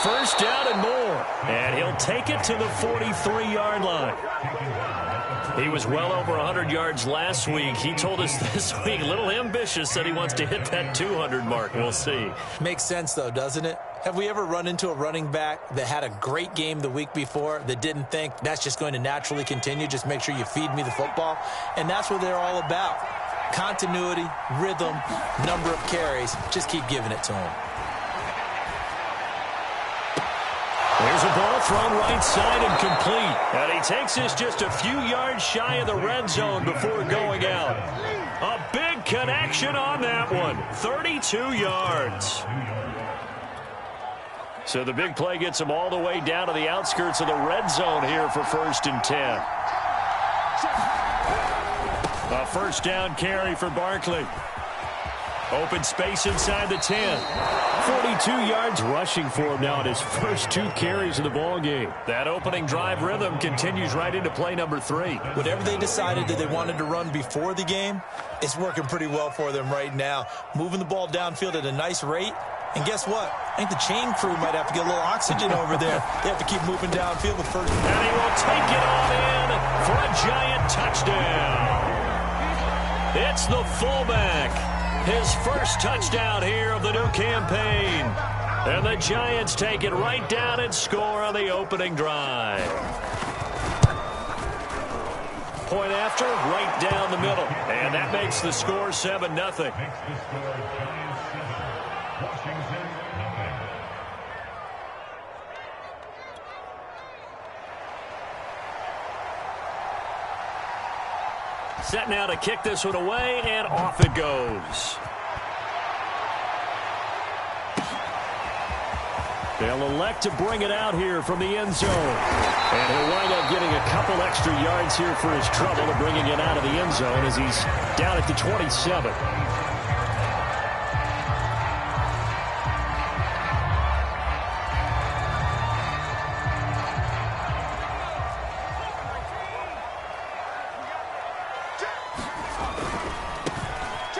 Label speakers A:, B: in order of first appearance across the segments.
A: first down and more. And he'll take it to the 43-yard line. He was well over 100 yards last week. He told us this week, a little ambitious, said he wants to hit that 200 mark. We'll see.
B: Makes sense, though, doesn't it? Have we ever run into a running back that had a great game the week before that didn't think that's just going to naturally continue? Just make sure you feed me the football. And that's what they're all about. Continuity, rhythm, number of carries. Just keep giving it to him.
A: There's a ball thrown right side and complete. And he takes this just a few yards shy of the red zone before going out. A big connection on that one. 32 yards. So the big play gets him all the way down to the outskirts of the red zone here for 1st and 10. A first down carry for Barkley. Open space inside the 10. 42 yards rushing for him now in his first 2 carries of the ball game. That opening drive rhythm continues right into play number 3.
B: Whatever they decided that they wanted to run before the game, it's working pretty well for them right now. Moving the ball downfield at a nice rate. And guess what? I think the chain crew might have to get a little oxygen over there. They have to keep moving downfield with first.
A: And he will take it on in for a giant touchdown. It's the fullback. His first touchdown here of the new campaign. And the Giants take it right down and score on the opening drive. Point after, right down the middle. And that makes the score 7-0. Set now to kick this one away, and off it goes. They'll elect to bring it out here from the end zone. And he'll wind up getting a couple extra yards here for his trouble of bringing it out of the end zone as he's down at the 27.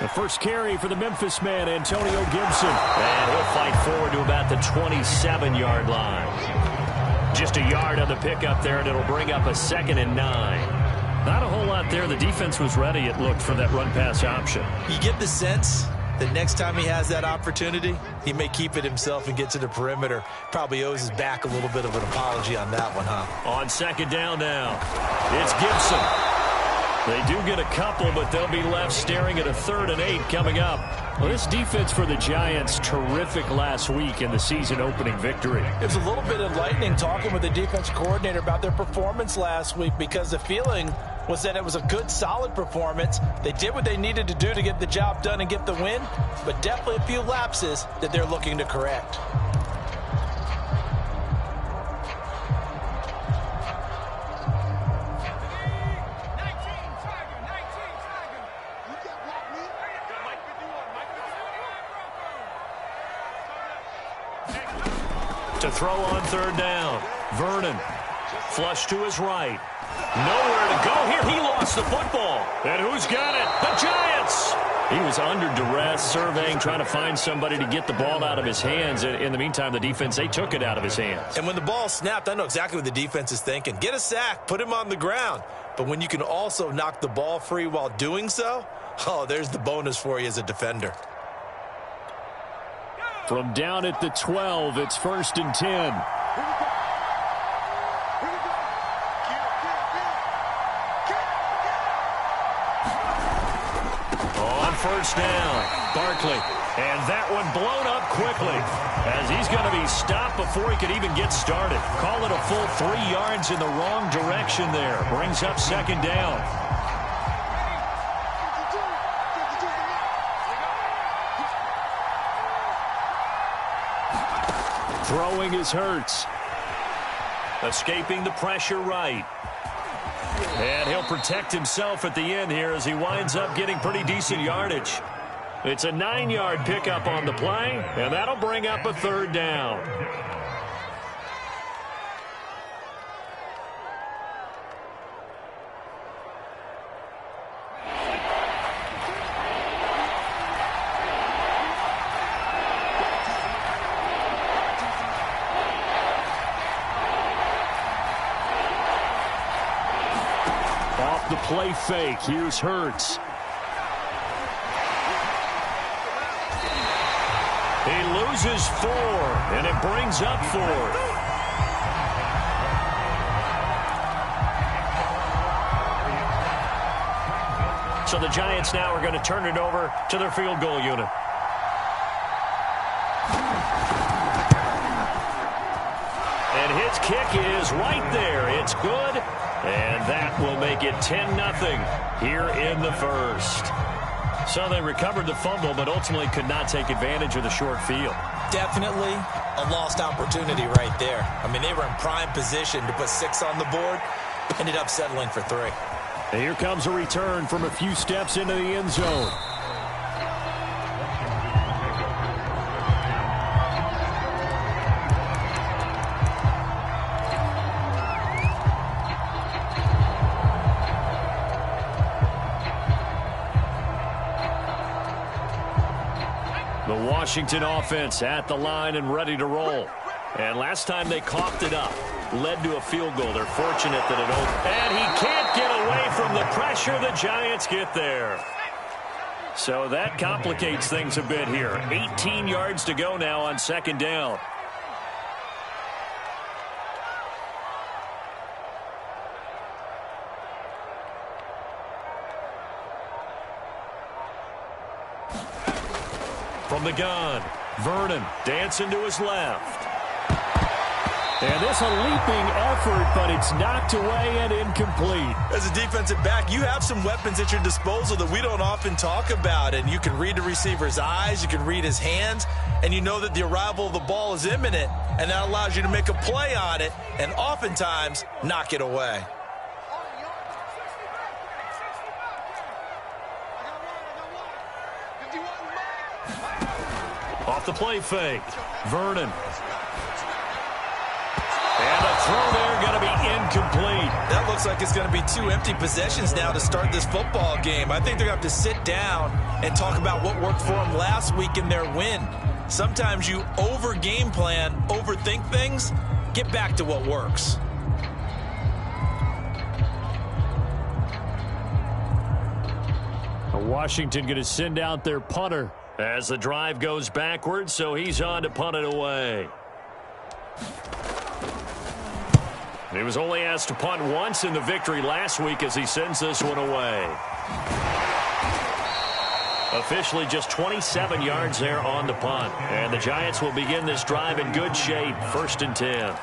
A: The first carry for the Memphis man, Antonio Gibson. And he'll fight forward to about the 27-yard line. Just a yard on the pickup there, and it'll bring up a 2nd and 9. Not a whole lot there. The defense was ready, it looked, for that run-pass option.
B: You get the sense that next time he has that opportunity, he may keep it himself and get to the perimeter. Probably owes his back a little bit of an apology on that one, huh?
A: On 2nd down now, it's Gibson. They do get a couple, but they'll be left staring at a 3rd and 8 coming up. Well, this defense for the Giants, terrific last week in the season-opening victory.
B: It was a little bit enlightening talking with the defense coordinator about their performance last week, because the feeling was that it was a good, solid performance. They did what they needed to do to get the job done and get the win, but definitely a few lapses that they're looking to correct.
A: To throw on 3rd down. Vernon. Flush to his right. Nowhere to go here. He lost the football. And who's got it? The Giants! He was under duress, surveying, trying to find somebody to get the ball out of his hands. In the meantime, the defense, they took it out of his hands.
B: And when the ball snapped, I know exactly what the defense is thinking. Get a sack. Put him on the ground. But when you can also knock the ball free while doing so, oh, there's the bonus for you as a defender.
A: From down at the 12, it's 1st and 10. On 1st down, Barkley. And that one blown up quickly as he's going to be stopped before he could even get started. Call it a full 3 yards in the wrong direction there. Brings up 2nd down. Throwing is Hurts. Escaping the pressure right. And he'll protect himself at the end here as he winds up getting pretty decent yardage. It's a 9-yard pickup on the play, and that'll bring up a 3rd down. the play fake. Here's Hurts. He loses 4, and it brings up 4. So the Giants now are going to turn it over to their field goal unit. And his kick is right there. It's good, and that will make it 10-0 here in the first. So they recovered the fumble, but ultimately could not take advantage of the short field.
B: Definitely a lost opportunity right there. I mean, they were in prime position to put 6 on the board, ended up settling for 3.
A: And here comes a return from a few steps into the end zone. The Washington offense at the line and ready to roll. And last time they coughed it up, led to a field goal. They're fortunate that it opened. And he can't get away from the pressure. The Giants get there. So that complicates things a bit here. 18 yards to go now on second down. From the gun, Vernon dancing to his left. And this a leaping effort, but it's knocked away and incomplete.
B: As a defensive back, you have some weapons at your disposal that we don't often talk about. And you can read the receiver's eyes, you can read his hands, and you know that the arrival of the ball is imminent. And that allows you to make a play on it and oftentimes knock it away.
A: Off the play fake, Vernon. And a throw there going to be incomplete.
B: That looks like it's going to be 2 empty possessions now to start this football game. I think they're going to have to sit down and talk about what worked for them last week in their win. Sometimes you over-game plan, overthink things, get back to what works.
A: Washington going to send out their punter as the drive goes backwards, so he's on to punt it away. He was only asked to punt once in the victory last week as he sends this one away. Officially just 27 yards there on the punt. And the Giants will begin this drive in good shape, 1st and 10.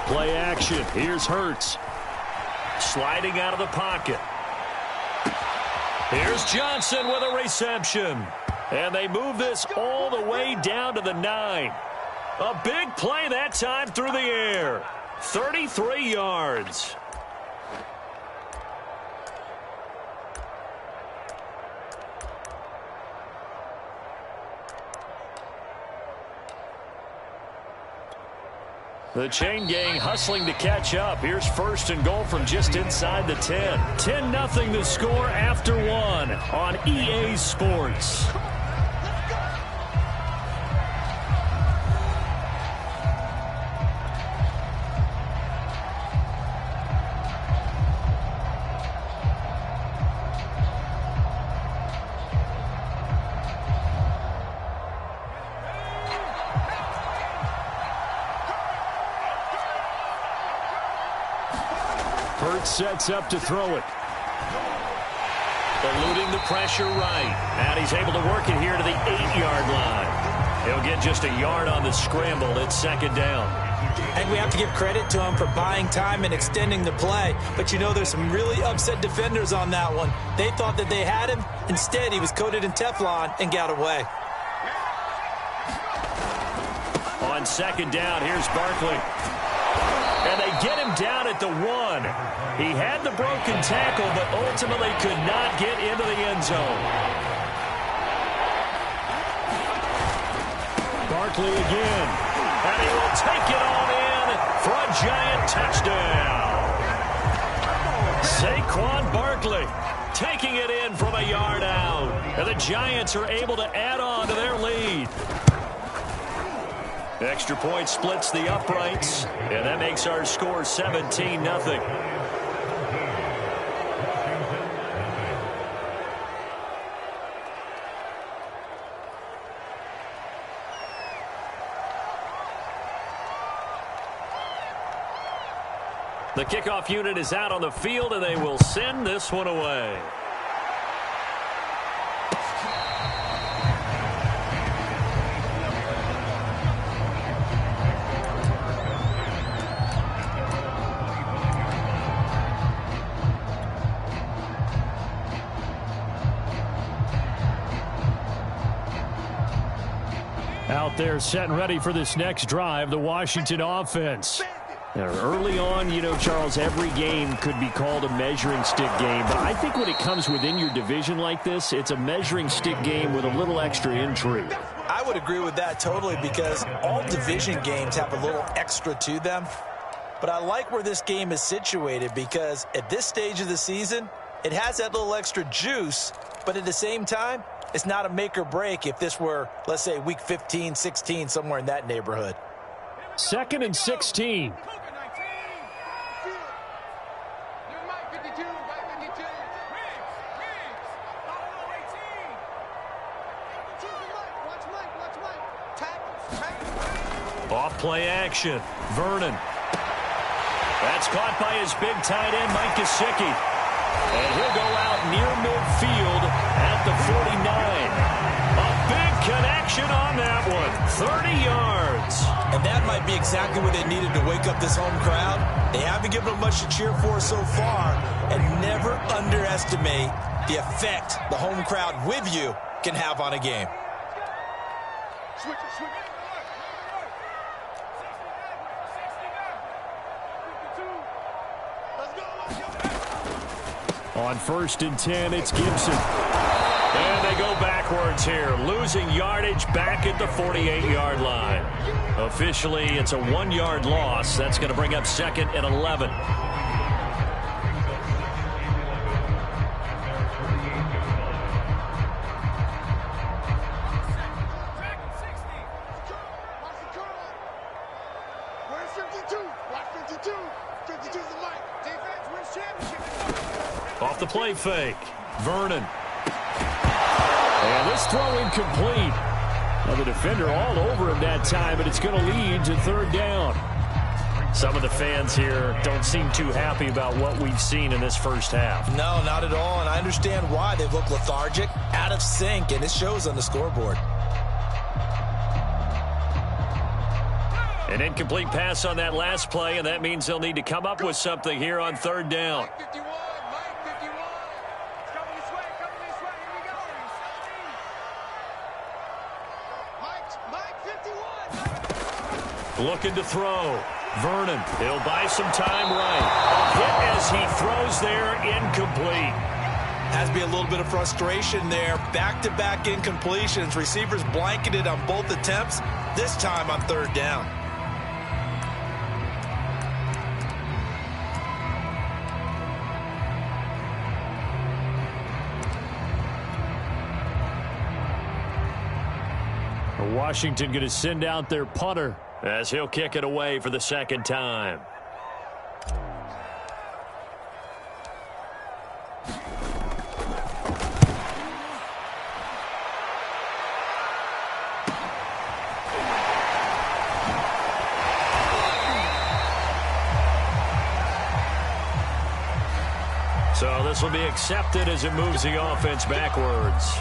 A: Play action. Here's Hurts. Sliding out of the pocket. Here's Johnson with a reception. And they move this all the way down to the 9. A big play that time through the air. 33 yards. The chain gang hustling to catch up. Here's 1st and goal from just inside the 10. 10-0 the score after 1 on EA Sports. Sets up to throw it. Eluding the pressure right. And he's able to work it here to the 8-yard line. He'll get just a yard on the scramble. It's 2nd down.
B: And we have to give credit to him for buying time and extending the play. But you know there's some really upset defenders on that one. They thought that they had him. Instead, he was coated in Teflon and got away.
A: On 2nd down, here's Barkley. And they get him down at the 1. He had the broken tackle, but ultimately could not get into the end zone. Barkley again. And he will take it on in for a Giant touchdown. Saquon Barkley taking it in from a yard out. And the Giants are able to add on to their lead. Extra point splits the uprights, and that makes our score 17-0. The kickoff unit is out on the field, and they will send this one away. Out there set and ready for this next drive, the Washington offense. Now, early on, you know, Charles, every game could be called a measuring stick game. But I think when it comes within your division like this, it's a measuring stick game with a little extra intrigue.
B: I would agree with that totally because all division games have a little extra to them. But I like where this game is situated because at this stage of the season, it has that little extra juice. But at the same time, it's not a make or break if this were, let's say, week 15, 16, somewhere in that neighborhood.
A: 2nd and 16. Off play action. Vernon. That's caught by his big tight end, Mike Gesicki. And he'll go out near midfield at the 49. A big connection on that one. 30 yards.
B: And that might be exactly what they needed to wake up this home crowd. They haven't given them much to cheer for so far. And never underestimate the effect the home crowd with you can have on a game.
A: On 1st and 10, it's Gibson. And they go backwards here, losing yardage back at the 48-yard line. Officially, it's a 1-yard loss. That's going to bring up 2nd and 11. Off the play fake. Vernon. And this throw incomplete. Now the defender all over him that time, but it's going to lead to 3rd down. Some of the fans here don't seem too happy about what we've seen in this first half.
B: No, not at all, and I understand why. They look lethargic, out of sync, and it shows on the scoreboard.
A: An incomplete pass on that last play, and that means they'll need to come up with something here on 3rd down. Looking to throw. Vernon, he'll buy some time right. A hit as he throws there, incomplete.
B: Has to be a little bit of frustration there. Back-to-back incompletions. Receivers blanketed on both attempts, this time on 3rd down.
A: Washington going to send out their punter as he'll kick it away for the 2nd time. So this will be accepted as it moves the offense backwards.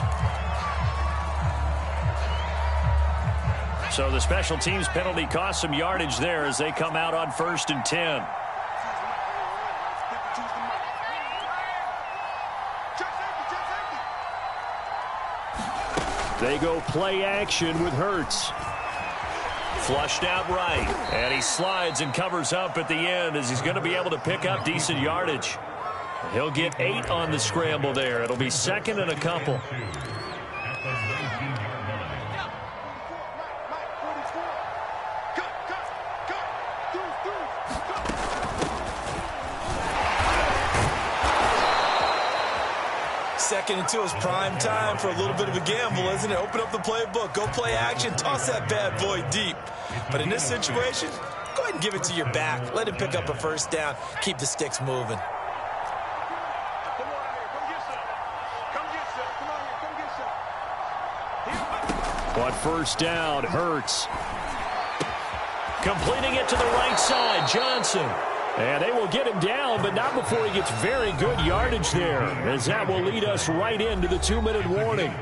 A: So the special teams penalty cost some yardage there as they come out on 1st and 10. They go play action with Hurts. Flushed out right. And he slides and covers up at the end as he's going to be able to pick up decent yardage. He'll get 8 on the scramble there. It'll be 2nd and a couple.
B: 2nd and 2 is prime time for a little bit of a gamble, isn't it? Open up the playbook, go play action, toss that bad boy deep. But in this situation, go ahead and give it to your back. Let him pick up a first down. Keep the sticks moving.
A: On first down, Hurts. Completing it to the right side, Johnson. And they will get him down, but not before he gets very good yardage there, as that will lead us right into the 2-minute warning.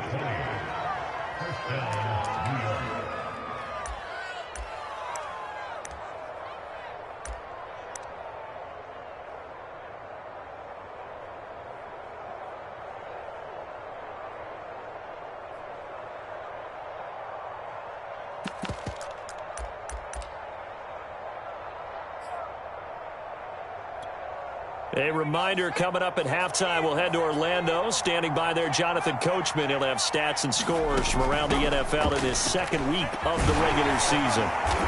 A: A reminder, coming up at halftime, we'll head to Orlando. Standing by there, Jonathan Coachman. He'll have stats and scores from around the NFL in his second week of the regular season.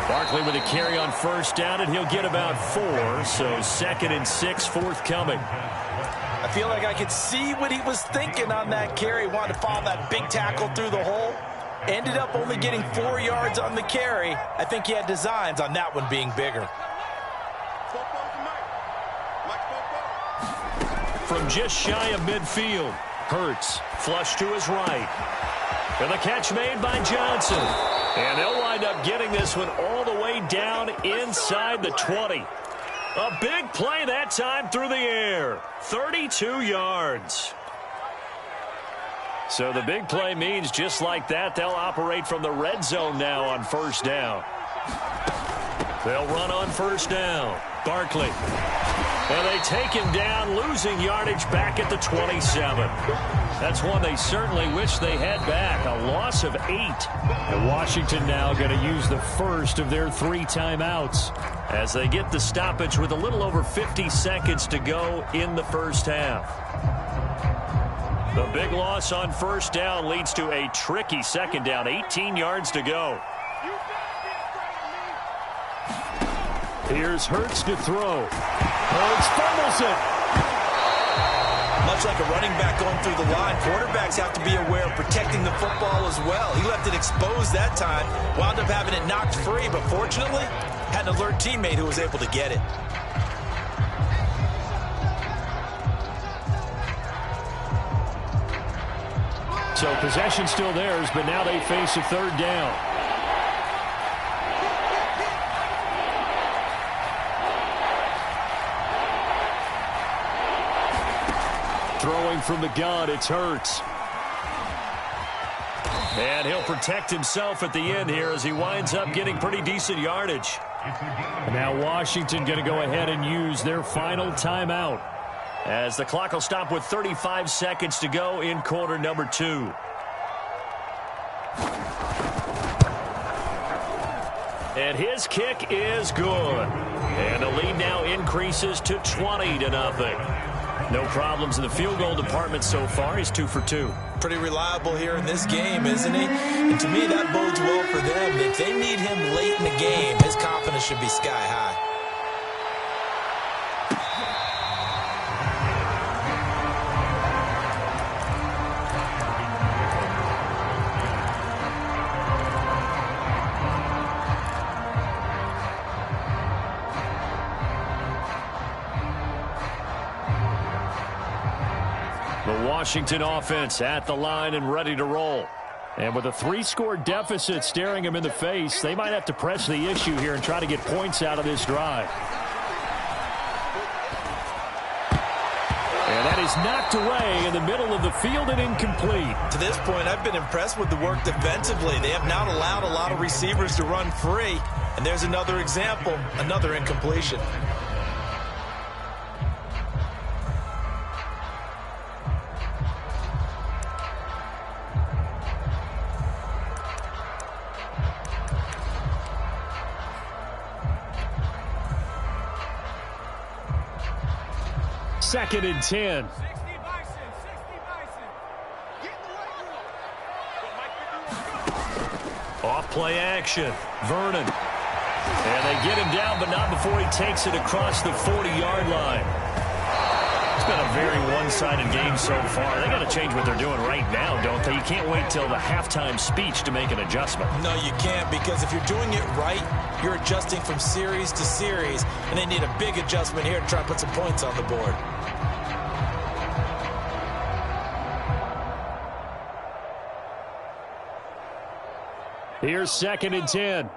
A: Barkley with a carry on first down, and he'll get about 4. So 2nd and 6 forthcoming.
B: I feel like I could see what he was thinking on that carry. Wanted to follow that big tackle through the hole. Ended up only getting 4 yards on the carry. I think he had designs on that one being bigger.
A: From just shy of midfield, Hurts flush to his right. And the catch made by Johnson. And they'll wind up getting this one all the way down inside the 20. A big play that time through the air. 32 yards. So the big play means just like that, they'll operate from the red zone now on first down. They'll run on first down. Barkley. And they take him down, losing yardage back at the 27. That's one they certainly wish they had back. A loss of 8. And Washington now going to use the first of their 3 timeouts as they get the stoppage with a little over 50 seconds to go in the first half. The big loss on first down leads to a tricky second down. 18 yards to go. Here's Hurts to throw. Hurts fumbles it.
B: Much like a running back going through the line, quarterbacks have to be aware of protecting the football as well. He left it exposed that time, wound up having it knocked free, but fortunately, had an alert teammate who was able to get it.
A: So possession still theirs, but now they face a third down. Throwing from the gun, it's Hurts. And he'll protect himself at the end here as he winds up getting pretty decent yardage. And now Washington going to go ahead and use their final timeout, as the clock will stop with 35 seconds to go in quarter number 2. And his kick is good. And the lead now increases to 20-0. No problems in the field goal department so far. He's 2 for 2.
B: Pretty reliable here in this game, isn't he? And to me, that bodes well for them. If they need him late in the game, his confidence should be sky high.
A: The Washington offense at the line and ready to roll. And with a 3-score deficit staring them in the face, they might have to press the issue here and try to get points out of this drive. And that is knocked away in the middle of the field and incomplete.
B: To this point, I've been impressed with the work defensively. They have not allowed a lot of receivers to run free. And there's another example, another incompletion.
A: Second and 10. Off play action. Vernon. And they get him down, but not before he takes it across the 40-yard line. It's been a very one-sided game so far. They got to change what they're doing right now, don't they? You can't wait till the halftime speech to make an adjustment.
B: No, you can't, because if you're doing it right, you're adjusting from series to series, and they need a big adjustment here to try and put some points on the board.
A: Here's 2nd and 10.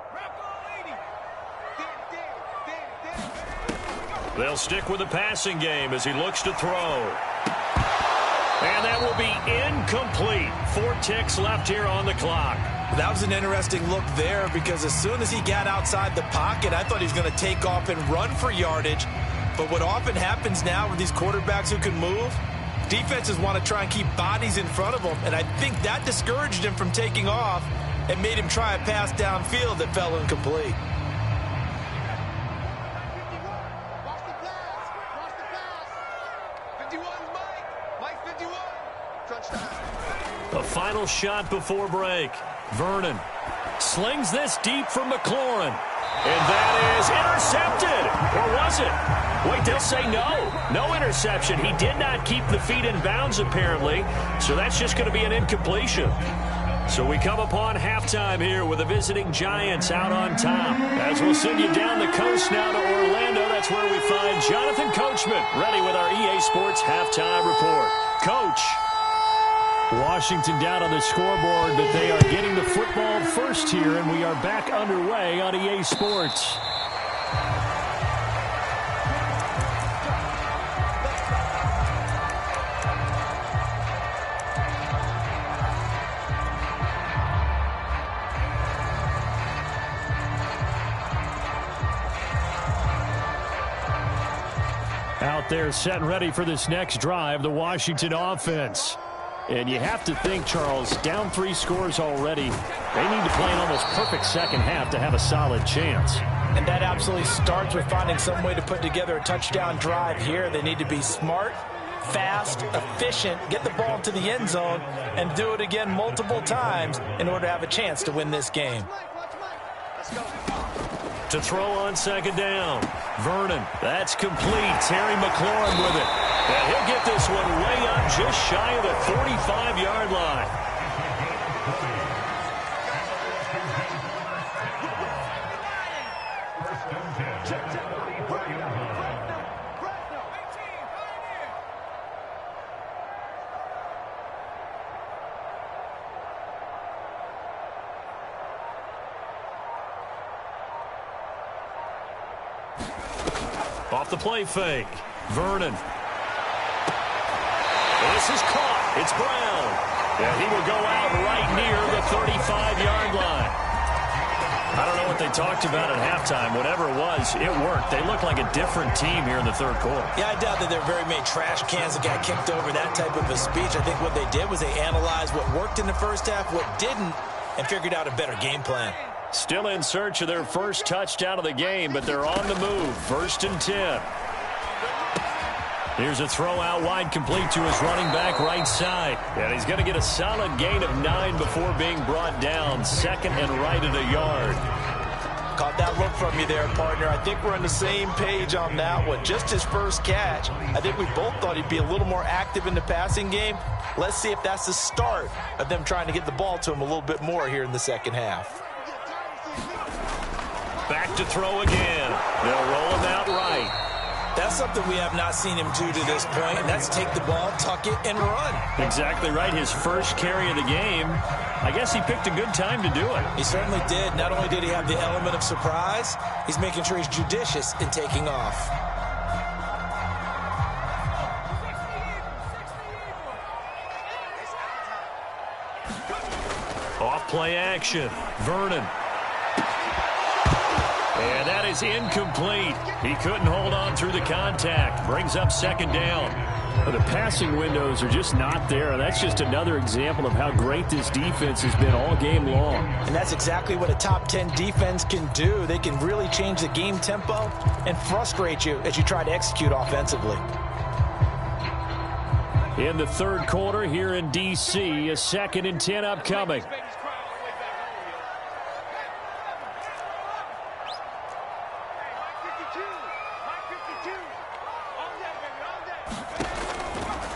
A: They'll stick with the passing game as he looks to throw. And that will be incomplete. 4 ticks left here on the clock.
B: That was an interesting look there, because as soon as he got outside the pocket, I thought he was going to take off and run for yardage. But what often happens now with these quarterbacks who can move, defenses want to try and keep bodies in front of them, and I think that discouraged him from taking off and made him try a pass downfield that fell incomplete.
A: The final shot before break. Vernon slings this deep from McLaurin. And that is intercepted. Or was it? Wait, they'll say no. No interception. He did not keep the feet in bounds, apparently. So that's just going to be an incompletion. So we come upon halftime here with the visiting Giants out on top. As we'll send you down the coast now to Orlando, that's where we find Jonathan Coachman ready with our EA Sports halftime report. Coach. Washington down on the scoreboard, but they are getting the football first here, and we are back underway on EA Sports. Out there set and ready for this next drive, the Washington offense. And you have to think, Charles, down 3 scores already. They need to play an almost perfect second half to have a solid chance.
B: And that absolutely starts with finding some way to put together a touchdown drive here. They need to be smart, fast, efficient, get the ball to the end zone, and do it again multiple times in order to have a chance to win this game.
A: To throw on 2nd down. Vernon, that's complete. Terry McLaurin with it. And he'll get this one way up just shy of the 45-yard line. Off the play fake. Vernon. This is caught. It's Brown. And he will go out right near the 35-yard line. I don't know what they talked about at halftime. Whatever it was, it worked. They look like a different team here in the 3rd quarter.
B: Yeah, I doubt that there are very many trash cans that got kicked over, that type of a speech. I think what they did was they analyzed what worked in the first half, what didn't, and figured out a better game plan.
A: Still in search of their first touchdown of the game, but they're on the move. 1st and 10. Here's a throw out wide, complete to his running back right side. And he's going to get a solid gain of 9 before being brought down. 2nd and right at a yard.
B: Caught that look from you there, partner. I think we're on the same page on that one. Just his first catch. I think we both thought he'd be a little more active in the passing game. Let's see if that's the start of them trying to get the ball to him a little bit more here in the second half.
A: Back to throw again. They'll roll him out right.
B: That's something we have not seen him do to this point, and that's take the ball, tuck it, and run.
A: Exactly right. His first carry of the game. I guess he picked a good time to do it.
B: He certainly did. Not only did he have the element of surprise, he's making sure he's judicious in taking off.
A: Off play action. Vernon. And that is incomplete. He couldn't hold on through the contact. Brings up 2nd down. The passing windows are just not there. That's just another example of how great this defense has been all game long.
B: And that's exactly what a top 10 defense can do. They can really change the game tempo and frustrate you as you try to execute offensively.
A: In the 3rd quarter here in D.C., a 2nd and 10 upcoming.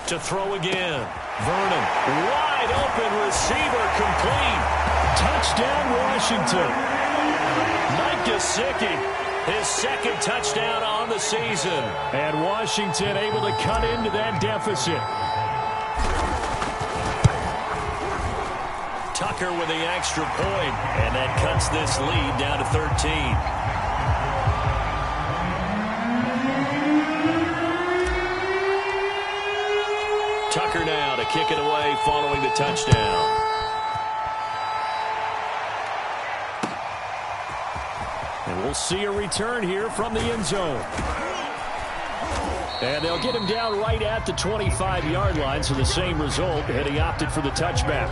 A: To throw again. Vernon, wide open receiver, complete. Touchdown, Washington. Mike Gesicki, his second touchdown on the season. And Washington able to cut into that deficit. Tucker with the extra point, and that cuts this lead down to 13. Tucker now to kick it away following the touchdown. And we'll see a return here from the end zone. And they'll get him down right at the 25-yard line, so the same result, and he opted for the touchback.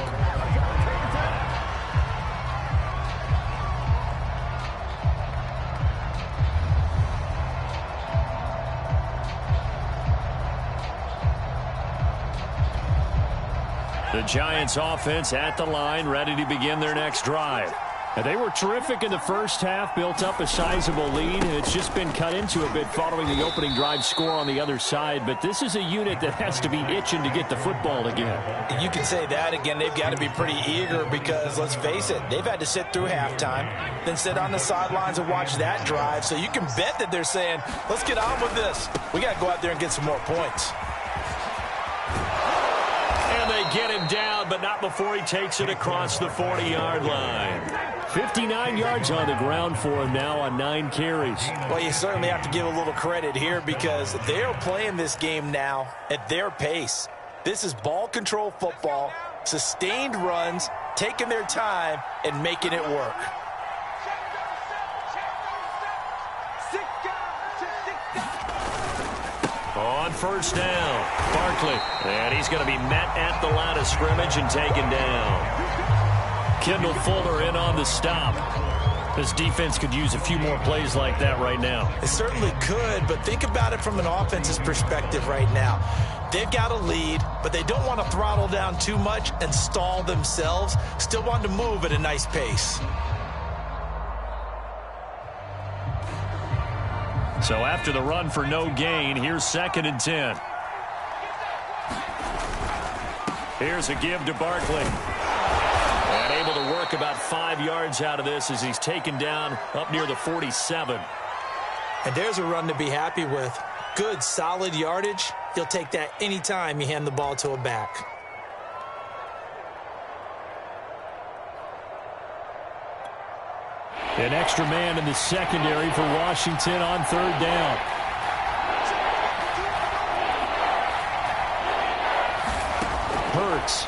A: The Giants offense at the line, ready to begin their next drive. And they were terrific in the first half, built up a sizable lead, and it's just been cut into a bit following the opening drive score on the other side. But this is a unit that has to be itching to get the football again.
B: You can say that again. They've got to be pretty eager because, let's face it, they've had to sit through halftime, then sit on the sidelines and watch that drive. So you can bet that they're saying, let's get on with this. We got to go out there and get some more points.
A: They get him down, but not before he takes it across the 40-yard line. 59 yards on the ground for him now on 9 carries.
B: Well, you certainly have to give a little credit here because they're playing this game now at their pace. This is ball control football, sustained runs, taking their time, and making it work.
A: On first down, Barkley. And he's going to be met at the line of scrimmage and taken down. Kendall Fuller in on the stop. This defense could use a few more plays like that right now.
B: It certainly could, but think about it from an offense's perspective right now. They've got a lead, but they don't want to throttle down too much and stall themselves. Still want to move at a nice pace.
A: So after the run for no gain, here's 2nd and 10. Here's a give to Barkley. And able to work about 5 yards out of this as he's taken down up near the 47.
B: And there's a run to be happy with. Good, solid yardage. You'll take that anytime you hand the ball to a back.
A: An extra man in the secondary for Washington on 3rd down. Hurts.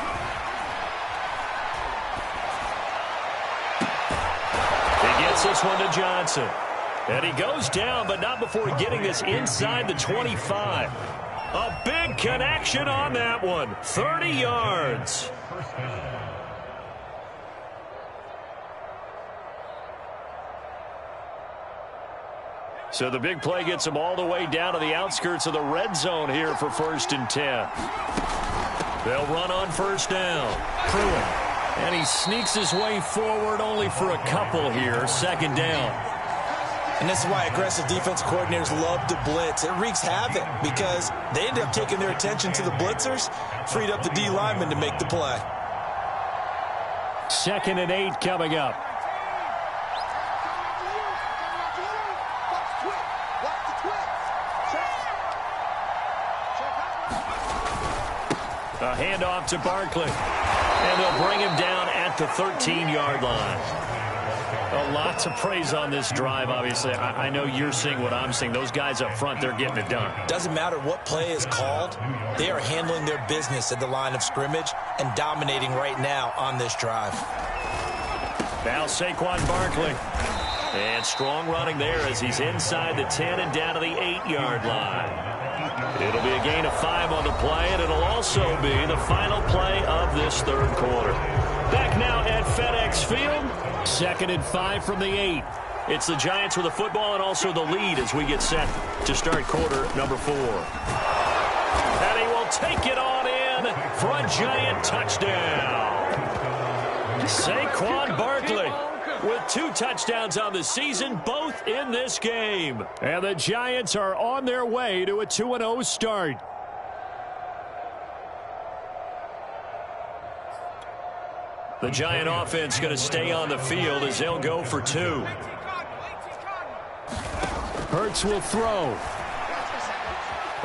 A: He gets this one to Johnson. And he goes down, but not before getting this inside the 25. A big connection on that one. 30 yards. So the big play gets him all the way down to the outskirts of the red zone here for 1st and 10. They'll run on 1st down. Pruitt. And he sneaks his way forward only for a couple here. 2nd down.
B: And this is why aggressive defense coordinators love to blitz. It wreaks havoc because they end up taking their attention to the blitzers, freed up the D lineman to make the play.
A: 2nd and 8 coming up. A handoff to Barkley. And they'll bring him down at the 13-yard line. A lot to praise on this drive, obviously. I know you're seeing what I'm seeing. Those guys up front, they're getting it done.
B: Doesn't matter what play is called. They are handling their business at the line of scrimmage and dominating right now on this drive.
A: Now Saquon Barkley. And strong running there as he's inside the 10 and down to the 8-yard line. It'll be a gain of 5 on the play, and it'll also be the final play of this 3rd quarter. Back now at FedEx Field. 2nd and 5 from the 8. It's the Giants with the football and also the lead as we get set to start quarter number 4. And he will take it on in for a Giant touchdown. Saquon Barkley with 2 touchdowns on the season, both in this game. And the Giants are on their way to a 2-0 start. The Giant offense going to stay on the field as they'll go for 2. Hurts will throw.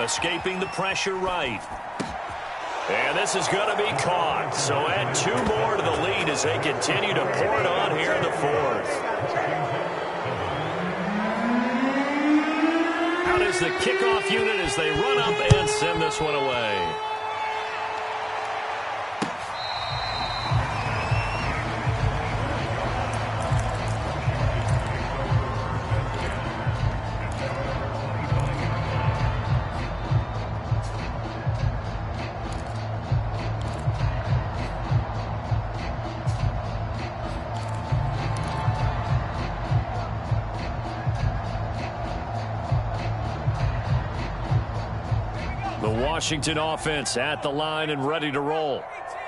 A: Escaping the pressure right. And this is going to be caught. So add 2 more to the lead as they continue to pour it on here in the 4th. Out is the kickoff unit as they run up and send this one away. The Washington offense at the line and ready to roll.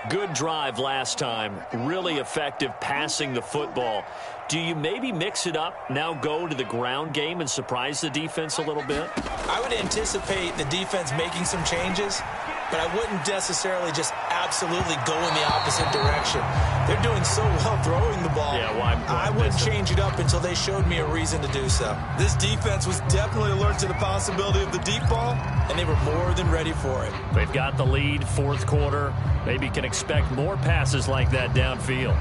A: Good drive last time. Really effective passing the football. Do you maybe mix it up, now go to the ground game and surprise the defense a little bit?
B: I would anticipate the defense making some changes, but I wouldn't necessarily just absolutely go in the opposite direction. They're doing so well throwing the ball.
A: Yeah, why
B: I wouldn't change it up until they showed me a reason to do so. This defense was definitely alert to the possibility of the deep ball, and they were more than ready for it.
A: They've got the lead, 4th quarter. Maybe can expect more passes like that downfield.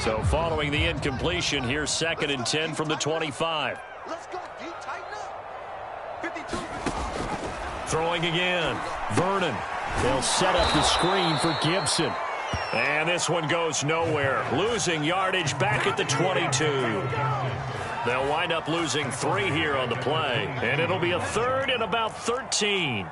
A: So following the incompletion, here's 2nd and 10 from the 25.
C: Let's go, D. Tighten up. 52.
A: Throwing again. Vernon. They'll set up the screen for Gibson. And this one goes nowhere. Losing yardage back at the 22. They'll wind up losing 3 here on the play. And it'll be a 3rd and about 13.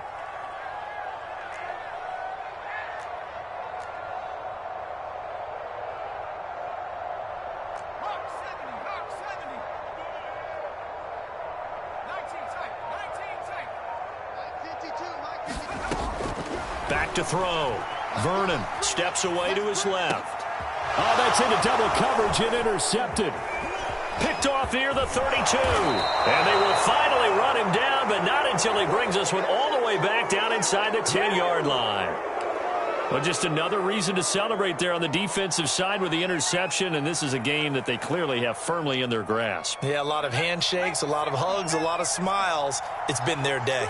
A: Back to throw. Vernon steps away to his left. Oh, that's into double coverage and intercepted. Picked off near the 32. And they will finally run him down, but not until he brings this one all the way back down inside the 10-yard line. Well, just another reason to celebrate there on the defensive side with the interception, and this is a game that they clearly have firmly in their grasp.
B: Yeah, a lot of handshakes, a lot of hugs, a lot of smiles. It's been their day.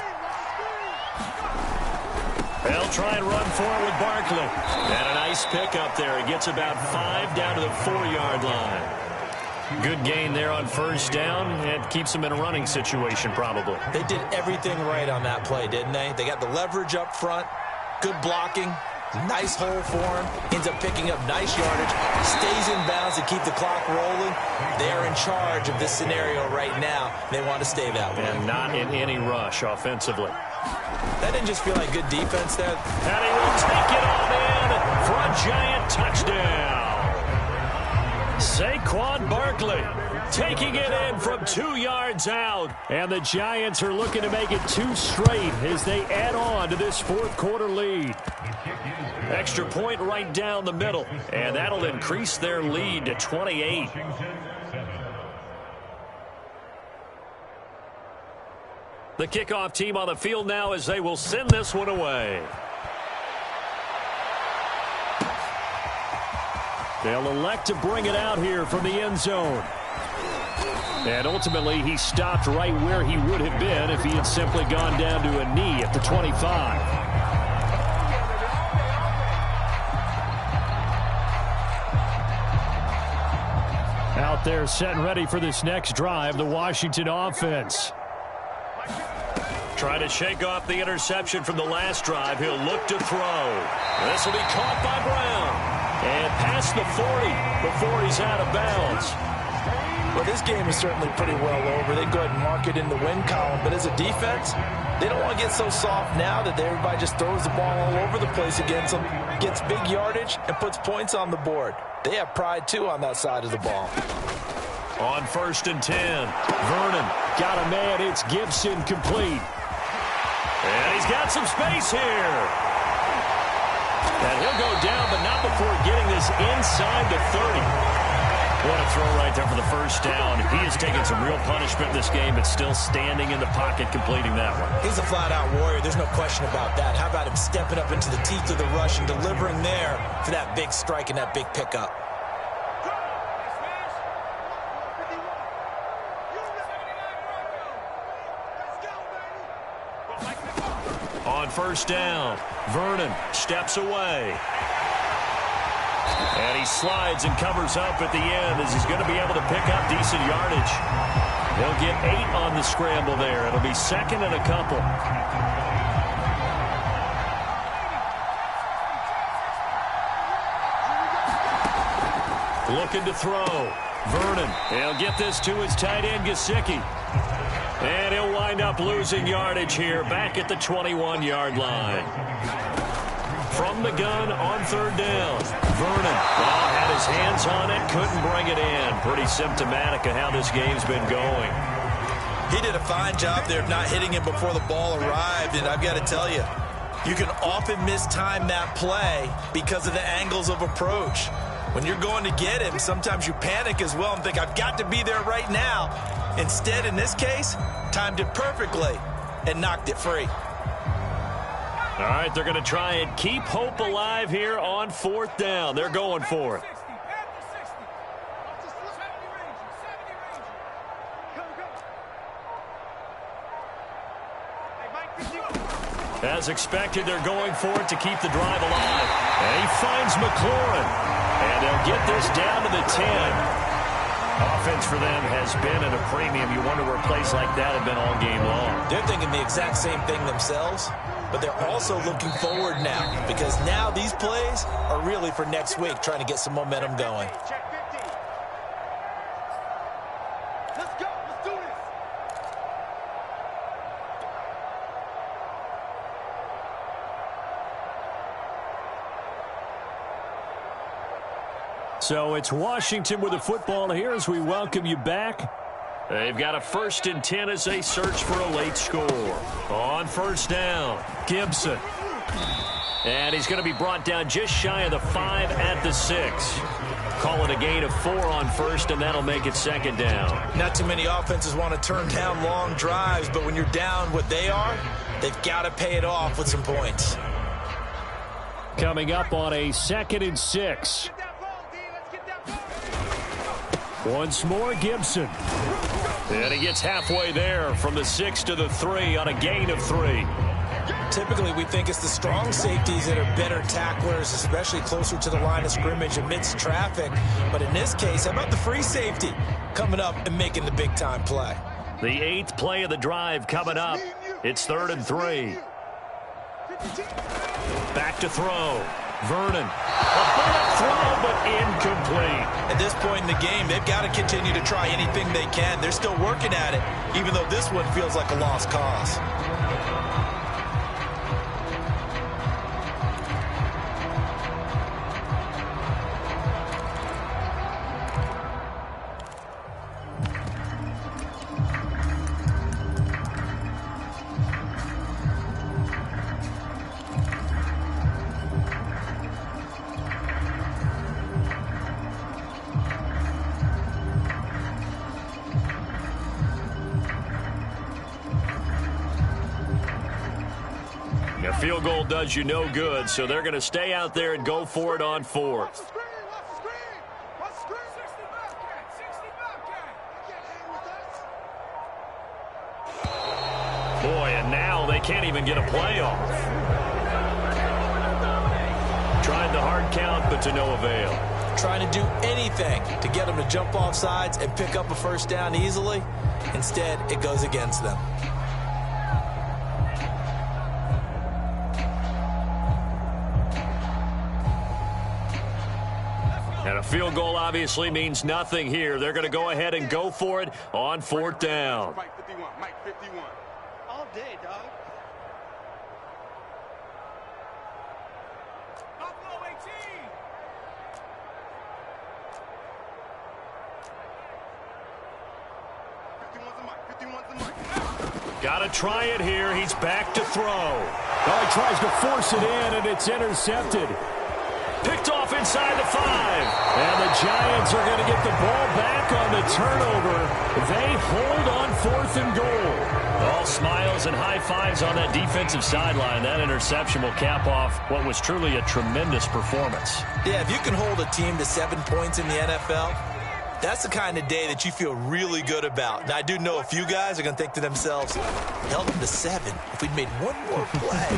A: They'll try and run for it with Barkley. And a nice pickup there. He gets about 5 down to the 4-yard line. Good gain there on 1st down, and keeps them in a running situation probably.
B: They did everything right on that play, didn't they? They got the leverage up front, good blocking, nice hole for him, ends up picking up nice yardage, stays in bounds to keep the clock rolling. They are in charge of this scenario right now. They want to stay that way.
A: And not in any rush offensively.
B: That didn't just feel like good defense there.
A: And he will take it on in for a Giant touchdown. Saquon Barkley taking it in from 2 yards out. And the Giants are looking to make it 2 straight as they add on to this 4th quarter lead. Extra point right down the middle. And that'll increase their lead to 28. The kickoff team on the field now as they will send this one away. They'll elect to bring it out here from the end zone. And ultimately, he stopped right where he would have been if he had simply gone down to a knee at the 25. Out there set and ready for this next drive, the Washington offense. Trying to shake off the interception from the last drive. He'll look to throw. This will be caught by Brown. And past the 40 before he's out of bounds.
B: Well, this game is certainly pretty well over. They go ahead and mark it in the win column. But as a defense, they don't want to get so soft now that everybody just throws the ball all over the place against them, gets big yardage, and puts points on the board. They have pride, too, on that side of the ball.
A: On 1st and 10, Vernon got a man. It's Gibson complete. And he's got some space here. And he'll go down, but not before getting this inside the 30. What a throw right there for the first down. He has taken some real punishment in this game, but still standing in the pocket completing that one.
B: He's a flat-out warrior. There's no question about that. How about him stepping up into the teeth of the rush and delivering there for that big strike and that big pickup?
A: On first down, Vernon steps away. And he slides and covers up at the end as he's going to be able to pick up decent yardage. He'll get 8 on the scramble there. It'll be second and a couple. Looking to throw. Vernon. He'll get this to his tight end, Gesicki. And he'll wind up losing yardage here back at the 21-yard line. From the gun on third down. Vernon had his hands on it, couldn't bring it in. Pretty symptomatic of how this game's been going.
B: He did a fine job there of not hitting him before the ball arrived, and I've got to tell you, you can often mistime that play because of the angles of approach. When you're going to get him, sometimes you panic as well and think, I've got to be there right now. Instead, in this case, timed it perfectly and knocked it free.
A: All right, they're going to try and keep hope alive here on fourth down. They're going for it. As expected, they're going for it to keep the drive alive. And he finds McLaurin. And they'll get this down to the 10. Offense for them has been at a premium. You wonder where plays like that have been all game long.
B: They're thinking the exact same thing themselves, but they're also looking forward now because now these plays are really for next week, trying to get some momentum going.
C: Let's go. Let's do this.
A: So it's Washington with the football here as we welcome you back. They've got a 1st and 10 as they search for a late score. On first down, Gibson. And he's going to be brought down just shy of the 5 at the 6. Call it a gain of 4 on first, and that'll make it second down.
B: Not too many offenses want to turn down long drives, but when you're down what they are, they've got to pay it off with some points.
A: Coming up on a 2nd and 6. Once more, Gibson. And he gets halfway there from the 6 to the 3 on a gain of 3.
B: Typically, we think it's the strong safeties that are better tacklers, especially closer to the line of scrimmage amidst traffic. But in this case, how about the free safety coming up and making the big-time play?
A: The 8th play of the drive coming up. It's 3rd and 3. Back to throw. Vernon. A bullet throw, but incomplete.
B: At this point in the game, they've got to continue to try anything they can. They're still working at it, even though this one feels like a lost cause.
A: Field goal does you no good, so they're going to stay out there and go for it on 4th. Boy, and now they can't even get a play off. Tried the hard count, but to no avail.
B: Trying to do anything to get them to jump off sides and pick up a first down easily. Instead, it goes against them.
A: And a field goal obviously means nothing here. They're going to go ahead and go for it on 4th down.
C: Mike 51. Mike 51. All day, dog. Buffalo 18. 51's the Mike.
A: Got to try it here. He's back to throw. Well, he tries to force it in, and it's intercepted. Picked off inside the 5. And the Giants are going to get the ball back on the turnover. They hold on 4th and goal. All smiles and high fives on that defensive sideline. That interception will cap off what was truly a tremendous performance.
B: Yeah, if you can hold a team to 7 points in the NFL, that's the kind of day that you feel really good about. Now, I do know a few guys are going to think to themselves, held them to 7. If we'd made one more play,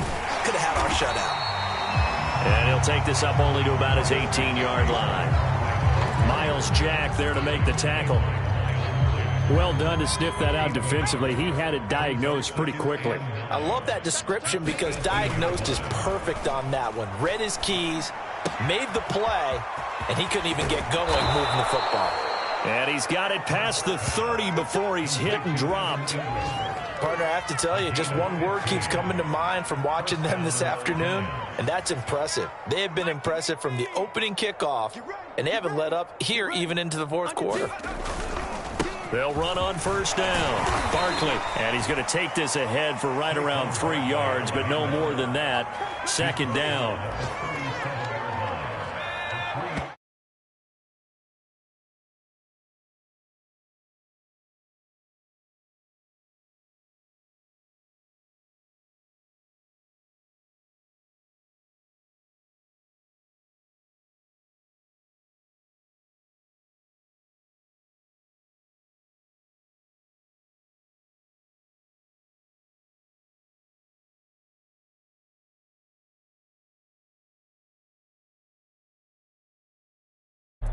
B: could have had our shutout.
A: And he'll take this up only to about his 18-yard line. Miles Jack there to make the tackle.
D: Well done to sniff that out defensively. He had it diagnosed pretty quickly.
B: I love that description because diagnosed is perfect on that one. Read his keys, made the play, and he couldn't even get going moving the football.
A: And he's got it past the 30 before he's hit and dropped.
B: Partner, I have to tell you, just one word keeps coming to mind from watching them this afternoon, and that's impressive. They have been impressive from the opening kickoff, and they haven't let up here even into the 4th quarter.
A: They'll run on 1st down. Barkley, and he's going to take this ahead for right around 3 yards, but no more than that. 2nd down.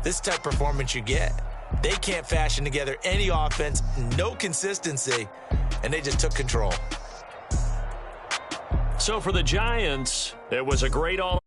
B: This type of performance you get. They can't fashion together any offense, no consistency, and they just took control.
A: So for the Giants, it was a great all